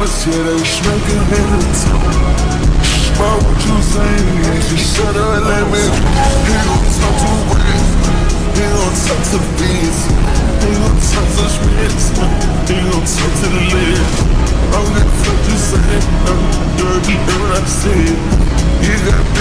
words, yeah, they smoking in the top. Smart what you saying, yeah, just shut up and let me. He gon' talk to Wayne, he gon' talk to Vince, he gon' talk to Schmitz, he gon' talk to the lid. I don't give a fuck you say, girl, you hear what I said. You got me.